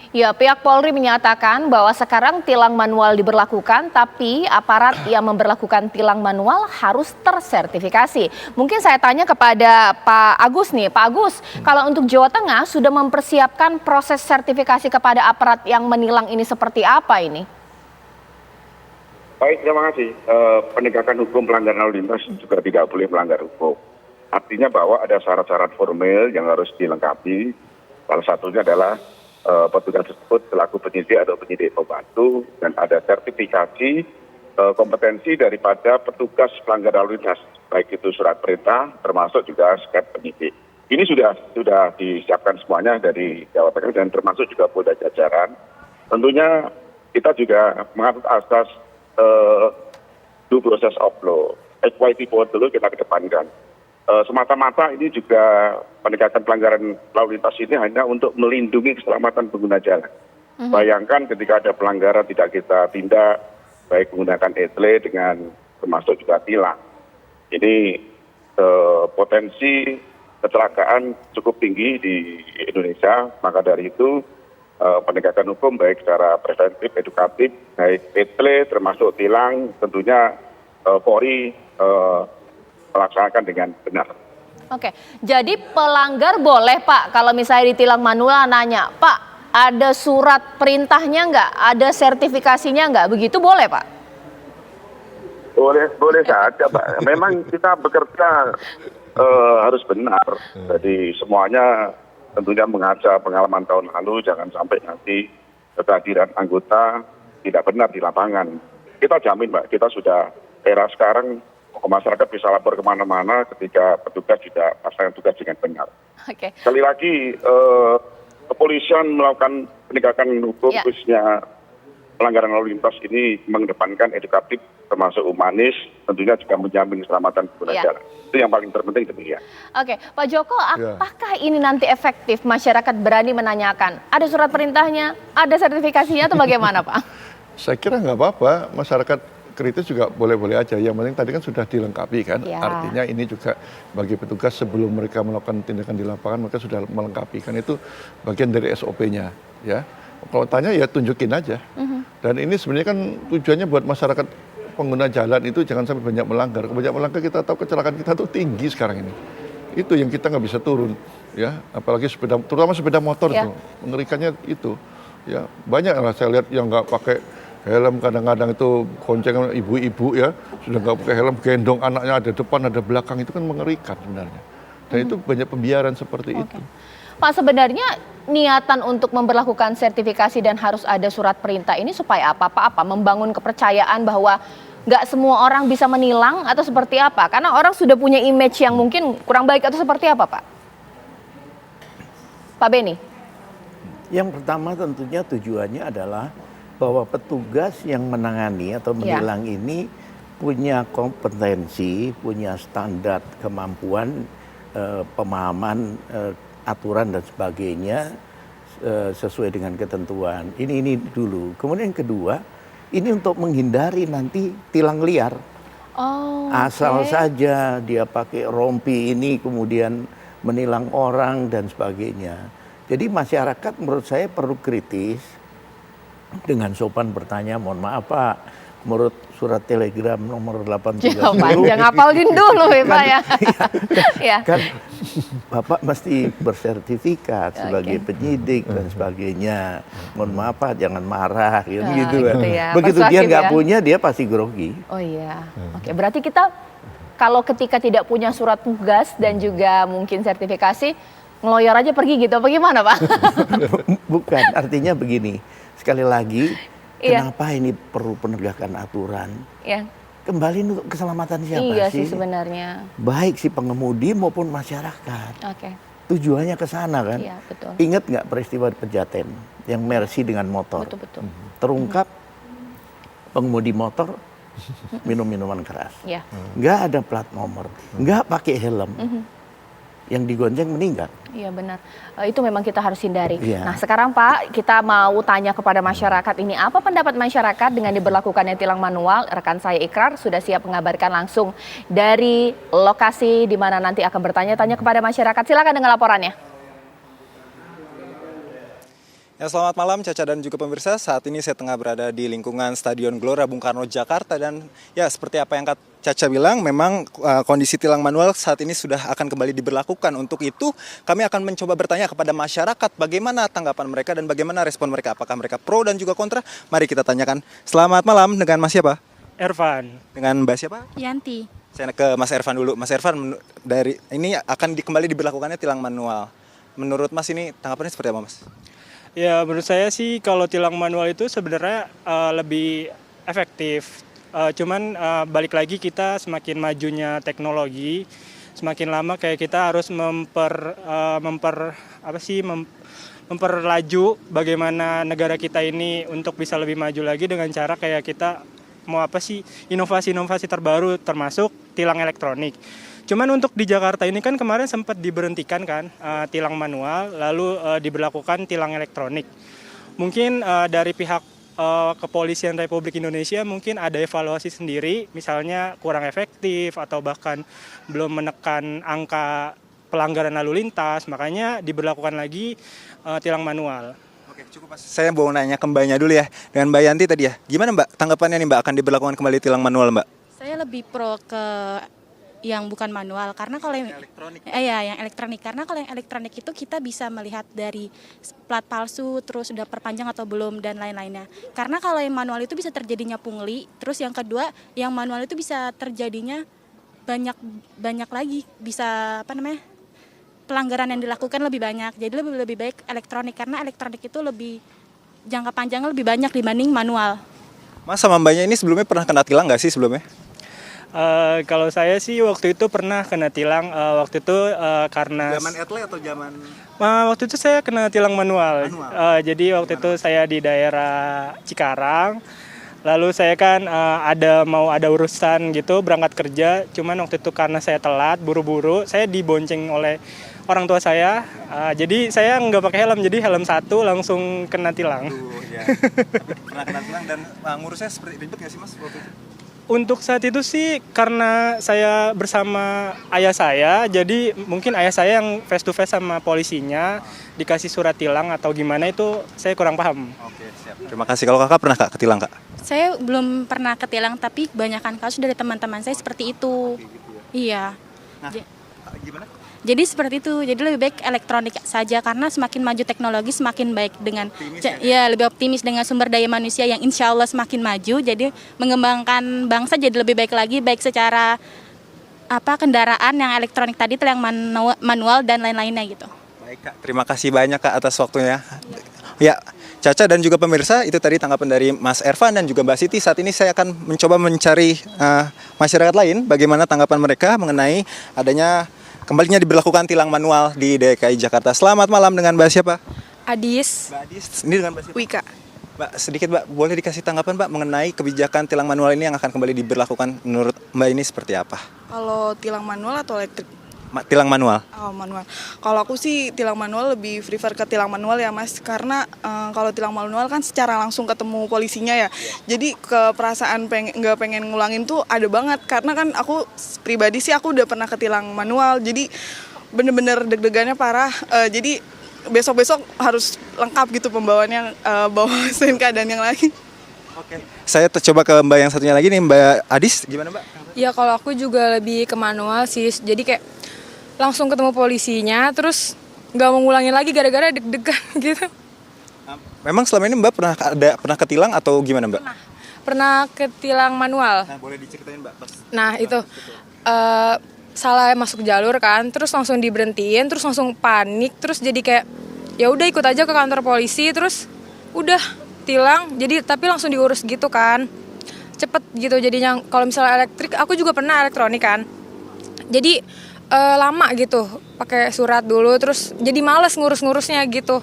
Ya, pihak Polri menyatakan bahwa sekarang tilang manual diberlakukan, tapi aparat yang memberlakukan tilang manual harus tersertifikasi. Mungkin saya tanya kepada Pak Agus nih, Pak Agus, kalau untuk Jawa Tengah sudah mempersiapkan proses sertifikasi kepada aparat yang menilang ini seperti apa ini? Baik, terima kasih. Penegakan hukum pelanggaran lalu lintas juga tidak boleh melanggar hukum. Artinya bahwa ada syarat-syarat formil yang harus dilengkapi. Salah satunya adalah petugas tersebut selaku penyidik atau penyidik pembantu dan ada sertifikasi kompetensi daripada petugas pelanggaran lalu lintas, baik itu surat perintah termasuk juga skep penyidik. Ini sudah disiapkan semuanya dari Jawa Tengah dan termasuk juga Polda jajaran. Tentunya kita juga mengatur asas due process of law, equity power dulu kita kedepankan. Semata-mata ini juga penegakan pelanggaran lalu lintas ini hanya untuk melindungi keselamatan pengguna jalan. Bayangkan ketika ada pelanggaran tidak kita tindak, baik menggunakan etle dengan termasuk juga tilang. Ini potensi kecelakaan cukup tinggi di Indonesia, maka dari itu penegakan hukum baik secara preventif, edukatif, baik etle termasuk tilang tentunya Polri melaksanakan dengan benar. Oke, jadi pelanggar boleh Pak, kalau misalnya ditilang manual nanya, Pak ada surat perintahnya nggak, ada sertifikasinya nggak, begitu boleh Pak? Boleh saja Pak, memang kita bekerja harus benar, jadi semuanya tentunya mengaca pengalaman tahun lalu, jangan sampai nanti kehadiran anggota tidak benar di lapangan. Kita jamin Pak, kita sudah era sekarang masyarakat bisa lapor kemana-mana ketika petugas juga melaksanakan tugas dengan benar. Oke. Sekali lagi, kepolisian melakukan penegakan hukum khususnya pelanggaran lalu lintas ini mengedepankan edukatif termasuk humanis, tentunya juga menjamin keselamatan pengguna jalan. Itu yang paling terpenting demikian. Oke, Pak Joko, apakah ini nanti efektif masyarakat berani menanyakan? Ada surat perintahnya, ada sertifikasinya atau bagaimana Pak? Saya kira nggak apa-apa, masyarakat kritis juga boleh-boleh aja. Yang penting tadi kan sudah dilengkapi kan. Artinya ini juga bagi petugas sebelum mereka melakukan tindakan di lapangan mereka sudah melengkapi kan, itu bagian dari SOP-nya ya. Kalau tanya ya tunjukin aja. Dan ini sebenarnya kan tujuannya buat masyarakat pengguna jalan itu jangan sampai banyak melanggar. Banyak melanggar kita tahu kecelakaan kita tuh tinggi sekarang ini. Itu yang kita nggak bisa turun ya. Apalagi sepeda, terutama sepeda motor tuh mengerikannya itu. Ya banyak lah saya lihat yang nggak pakai helm, kadang-kadang itu koncengan ibu-ibu ya, sudah nggak pakai helm, gendong anaknya ada depan, ada belakang, itu kan mengerikan sebenarnya. Dan itu banyak pembiaran seperti itu. Pak, sebenarnya niatan untuk memberlakukan sertifikasi dan harus ada surat perintah ini supaya apa? Apa? Membangun kepercayaan bahwa nggak semua orang bisa menilang atau seperti apa? Karena orang sudah punya image yang mungkin kurang baik atau seperti apa, Pak? Pak Beni? Yang pertama tentunya tujuannya adalah bahwa petugas yang menangani atau menilang ini punya kompetensi, punya standar kemampuan, pemahaman aturan dan sebagainya sesuai dengan ketentuan. Ini dulu. Kemudian yang kedua, ini untuk menghindari nanti tilang liar. Asal saja dia pakai rompi ini kemudian menilang orang dan sebagainya. Jadi masyarakat menurut saya perlu kritis, dengan sopan bertanya, mohon maaf Pak, menurut surat telegram nomor 830. Jangan hafalin dulu Pak ya. Kan Bapak mesti bersertifikat sebagai penyidik dan sebagainya. Mohon maaf Pak, jangan marah gitu kan. Begitu dia nggak punya, dia pasti grogi. Oh iya. Oke, berarti kita kalau ketika tidak punya surat tugas dan juga mungkin sertifikasi, ngeloyor aja pergi gitu, apa gimana Pak? Bukan, artinya begini. Sekali lagi, kenapa ini perlu penegakan aturan? Kembali untuk keselamatan siapa Iya sih sebenarnya. Baik si pengemudi maupun masyarakat. Tujuannya ke sana kan. Iya, betul. Ingat nggak peristiwa di Pejaten yang Mercy dengan motor? Betul. Terungkap pengemudi motor minum minuman keras. Nggak ada plat nomor, nggak pakai helm. Yang digonceng meninggal. Iya benar, itu memang kita harus hindari. Nah sekarang Pak, kita mau tanya kepada masyarakat ini, apa pendapat masyarakat dengan diberlakukannya tilang manual? Rekan saya Ikrar sudah siap mengabarkan langsung dari lokasi di mana nanti akan bertanya-tanya kepada masyarakat. Silakan dengan laporannya. Ya, selamat malam Caca dan juga pemirsa. Saat ini saya tengah berada di lingkungan Stadion Gelora Bung Karno, Jakarta. Dan ya, seperti apa yang Caca bilang, memang kondisi tilang manual saat ini sudah akan kembali diberlakukan. Untuk itu, kami akan mencoba bertanya kepada masyarakat bagaimana tanggapan mereka dan bagaimana respon mereka. Apakah mereka pro dan juga kontra? Mari kita tanyakan. Selamat malam, dengan Mas siapa? Ervan. Dengan Mbak siapa? Yanti. Saya ke Mas Ervan dulu. Mas Ervan, dari ini akan kembali diberlakukannya tilang manual. Menurut Mas ini tanggapannya seperti apa, Mas? Ya, menurut saya sih kalau tilang manual itu sebenarnya lebih efektif. Cuman balik lagi kita semakin majunya teknologi, semakin lama kayak kita harus memperlaju bagaimana negara kita ini untuk bisa lebih maju lagi dengan cara kayak kita mau inovasi-inovasi terbaru termasuk tilang elektronik. Cuman untuk di Jakarta ini kan kemarin sempat diberhentikan kan tilang manual, lalu diberlakukan tilang elektronik. Mungkin dari pihak Kepolisian Republik Indonesia mungkin ada evaluasi sendiri, misalnya kurang efektif atau bahkan belum menekan angka pelanggaran lalu lintas, makanya diberlakukan lagi tilang manual. Oke, cukup Mas. Saya mau nanya ke Mbaknya dulu ya, dengan Mbak Yanti tadi ya. Gimana Mbak tanggapannya nih Mbak akan diberlakukan kembali tilang manual Mbak? Saya lebih pro ke yang bukan manual karena kalau yang elektronik. yang elektronik, karena kalau yang elektronik itu kita bisa melihat dari plat palsu, terus sudah perpanjang atau belum dan lain-lainnya. Karena kalau yang manual itu bisa terjadinya pungli, terus yang kedua yang manual itu bisa terjadinya banyak lagi, bisa pelanggaran yang dilakukan lebih banyak. Jadi lebih baik elektronik karena elektronik itu lebih jangka panjangnya lebih banyak dibanding manual. Mas sama Mbaknya ini sebelumnya pernah kena tilang nggak sih sebelumnya? Kalau saya sih waktu itu pernah kena tilang, waktu itu karena Zaman etle atau zaman? waktu itu saya kena tilang manual. Jadi waktu itu saya di daerah Cikarang, lalu saya kan mau ada urusan gitu berangkat kerja, cuman waktu itu karena saya telat buru-buru, saya dibonceng oleh orang tua saya, jadi saya nggak pakai helm, jadi helm satu langsung kena tilang. Ya. Tapi pernah kena tilang dan ngurusnya seperti ribet nggak sih Mas waktu itu? Untuk saat itu sih karena saya bersama ayah saya, jadi mungkin ayah saya yang face to face sama polisinya, dikasih surat tilang atau gimana itu saya kurang paham. Oke, siap. Terima kasih. Kalau kakak pernah kak ketilang kak? Saya belum pernah ketilang, tapi kebanyakan kasus dari teman-teman saya seperti itu. Iya. Nah, gimana? Jadi seperti itu. Jadi lebih baik elektronik saja karena semakin maju teknologi semakin baik dengan lebih optimis dengan sumber daya manusia yang insya Allah semakin maju. Jadi mengembangkan bangsa jadi lebih baik lagi, baik secara kendaraan yang elektronik tadi, yang manual dan lain-lainnya gitu. Baik kak, terima kasih banyak kak atas waktunya. Ya, Caca dan juga pemirsa, itu tadi tanggapan dari Mas Ervan dan juga Mbak Siti. Saat ini saya akan mencoba mencari masyarakat lain bagaimana tanggapan mereka mengenai adanya kembalinya diberlakukan tilang manual di DKI Jakarta. Selamat malam, dengan Mbak siapa? Adis. Mbak Adis. Ini dengan Mbak siapa? Wika. Mbak, sedikit Mbak, boleh dikasih tanggapan Mbak mengenai kebijakan tilang manual ini yang akan kembali diberlakukan menurut Mbak ini seperti apa? Kalau tilang manual atau elektrik? Tilang manual. Oh, manual. Kalau aku sih tilang manual lebih prefer ke tilang manual ya Mas, karena kalau tilang manual kan secara langsung ketemu polisinya ya. Jadi keperasaan nggak pengen ngulangin tuh ada banget, karena kan aku pribadi sih aku udah pernah ketilang manual, jadi bener-bener deg-degannya parah. Jadi besok-besok harus lengkap gitu pembawaannya, bawa STNK dan yang lain. Oke. Saya coba ke Mbak yang satunya lagi nih, Mbak Adis, gimana Mbak? Ya kalau aku juga lebih ke manual sih, jadi kayak langsung ketemu polisinya, terus nggak mau ngulangin lagi gara-gara deg-degan gitu. Memang selama ini Mbak pernah ketilang atau gimana Mbak? Pernah ketilang manual. Nah, boleh diceritain Mbak. Nah itu salah masuk jalur kan, terus langsung diberhentiin, terus langsung panik, terus jadi kayak ya udah ikut aja ke kantor polisi, terus udah tilang, jadi tapi langsung diurus gitu kan, cepet gitu jadinya. Kalau misalnya elektrik, aku juga pernah elektronik kan, jadi lama gitu, pakai surat dulu, terus jadi males ngurus-ngurusnya gitu.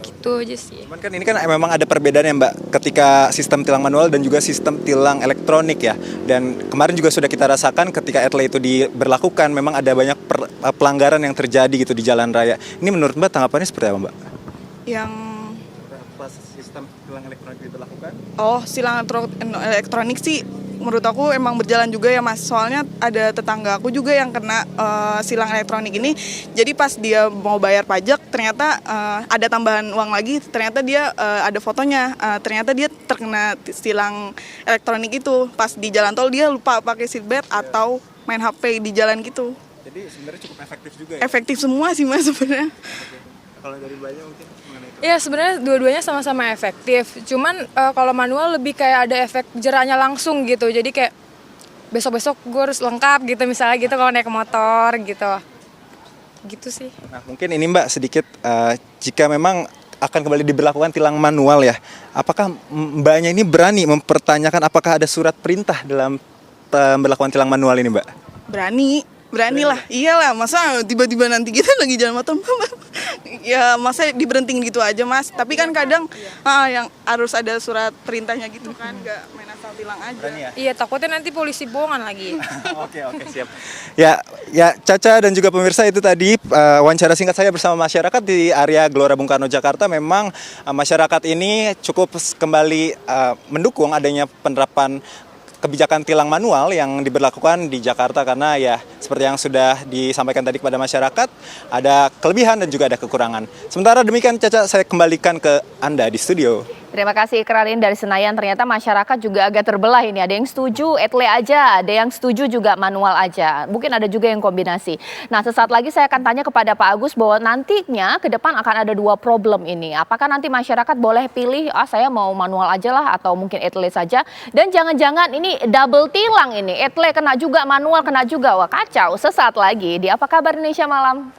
Gitu aja sih. Cuman kan ini kan memang ada perbedaan ya Mbak, ketika sistem tilang manual dan juga sistem tilang elektronik ya. Dan kemarin juga sudah kita rasakan ketika etle itu diberlakukan, memang ada banyak pelanggaran yang terjadi gitu di jalan raya. Ini menurut Mbak tanggapannya seperti apa Mbak? Yang pas sistem tilang elektronik diberlakukan? tilang elektronik sih menurut aku emang berjalan juga ya Mas. Soalnya ada tetangga aku juga yang kena silang elektronik ini. Jadi pas dia mau bayar pajak ternyata ada tambahan uang lagi. Ternyata dia ada fotonya. Ternyata dia terkena silang elektronik itu. Pas di jalan tol dia lupa pakai seatbelt atau main HP di jalan gitu. Jadi sebenarnya cukup efektif juga ya? Efektif semua sih Mas sebenarnya. Kalau dari Mbaknya mungkin mengenai itu? Ya sebenarnya dua-duanya sama-sama efektif. Cuman kalau manual lebih kayak ada efek jeraknya langsung gitu. Jadi kayak besok-besok gue harus lengkap gitu misalnya gitu kalau naik motor gitu. Gitu sih. Nah mungkin ini Mbak sedikit jika memang akan kembali diberlakukan tilang manual ya. Apakah Mbaknya ini berani mempertanyakan apakah ada surat perintah dalam pemberlakuan tilang manual ini Mbak? Berani lah, iyalah, masa tiba-tiba nanti kita lagi jalan motor, ya masa diberhentiin gitu aja Mas, tapi kan kadang yang harus ada surat perintahnya gitu kan, nggak main asal tilang aja. Berani ya? Iya takutnya nanti polisi bohongan lagi. Oke siap. Ya Caca dan juga pemirsa itu tadi wawancara singkat saya bersama masyarakat di area Gelora Bung Karno Jakarta. Memang masyarakat ini cukup kembali mendukung adanya penerapan kebijakan tilang manual yang diberlakukan di Jakarta karena ya seperti yang sudah disampaikan tadi kepada masyarakat ada kelebihan dan juga ada kekurangan. Sementara demikian Caca saya kembalikan ke Anda di studio. Terima kasih Ikralin dari Senayan. Ternyata masyarakat juga agak terbelah ini. Ada yang setuju etle aja, ada yang setuju juga manual aja. Mungkin ada juga yang kombinasi. Nah sesaat lagi saya akan tanya kepada Pak Agus bahwa nantinya ke depan akan ada dua problem ini. Apakah nanti masyarakat boleh pilih, saya mau manual aja lah atau mungkin etle saja. Dan jangan-jangan ini double tilang ini. Etle kena juga, manual kena juga. Wah kacau. Sesaat lagi di Apa Kabar Indonesia Malam.